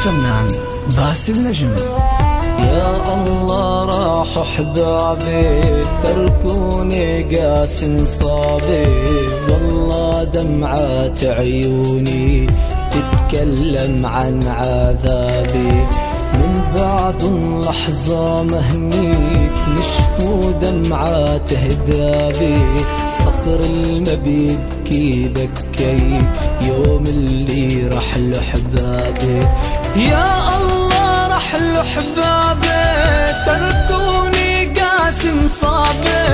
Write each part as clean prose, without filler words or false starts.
الفنان باسل نجم. يا الله راحوا احبابي تركوني قاسم صابي، والله دمعات عيوني تتكلم عن عذابي. من بعد لحظة مهنيت نشفوا دمعات هدابي، صخر المبيد كي بكيت يوم اللي رحلوا حبابي. يا الله رحلوا حبابي تركوني قاسم صابي،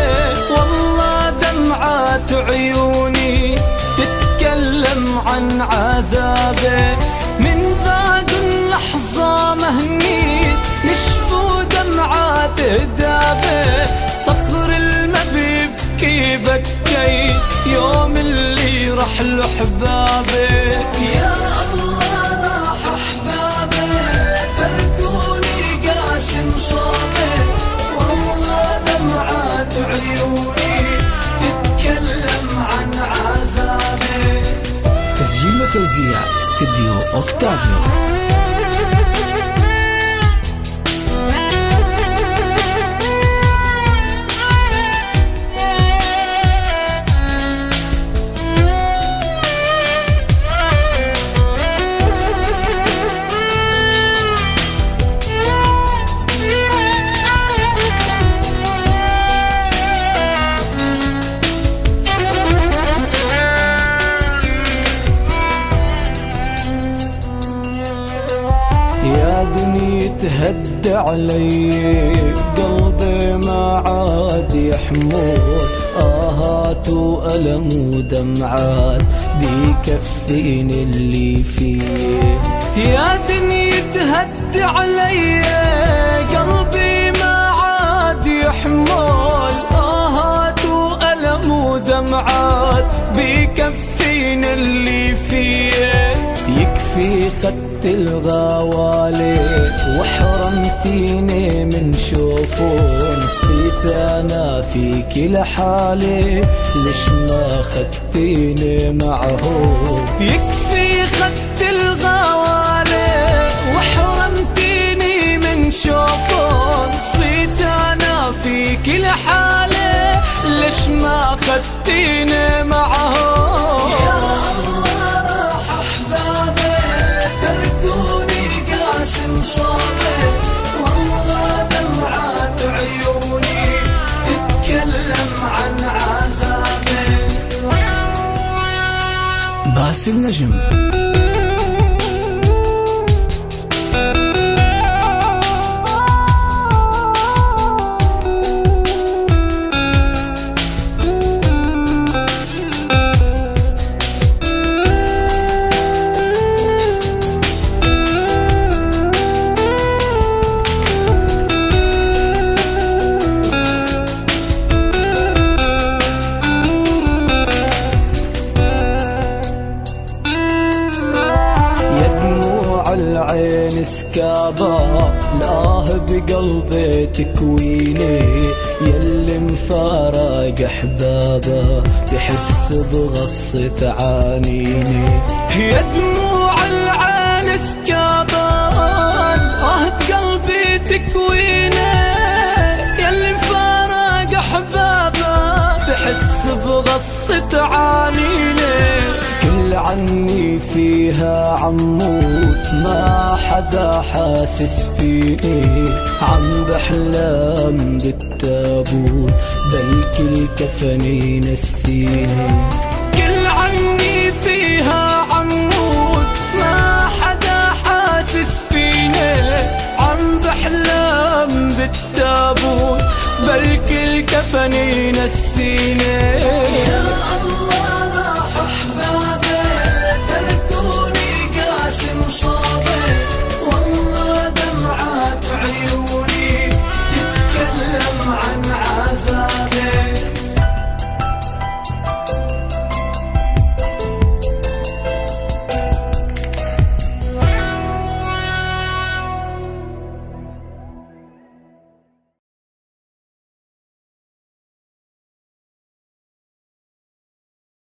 والله دمعات عيوني تتكلم عن عذابي. من بعد لحظة مهنيت نشفوا دمعات هدابي، صخر المبيب كي بكيت يوم اللي رحلوا حبابي. يا الله راح احبابي تركوني قاسم صابي، والله دمعات عيوني تتكلم عن عذابي. تسجيل وتوزيع استديو اوكتافيوس. يا دنيا تهد علي قلبي ما عاد يحمل، آهات وألم ودمعات بيكفيني اللي فيه. يا دنيا تهد علي قلبي ما عاد يحمل، آهات وألم ودمعات بيكفيني اللي فيه. يكفي خدت الغوالي وحرمتيني من شوفون، صفيت انا فيك لحالي ليش ما خدتيني معه. يكفي خدت الغوالي وحرمتيني من شوفون، صفيت انا فيك لحالي ليش ما خدتيني معه. صابي والله دمعات عيوني تتكلم عن عذابي. باسل نجم. العين سكابة لاه بقلبي تكويني، يلي مفارق احبابه بحس بغصة عانيني. يا دموع العين سكابة لاه بقلبي تكويني، يلي مفارق احبابه بحس بغصة عانيني. كل عني فيها عمود ما حدا حاسس فيني، عم بحلم بالتابوت بلكي الكفن ينسيني. كل عني فيها عمود ما حدا حاسس فيني، عم بحلم بالتابوت بلكي الكفن ينسيني.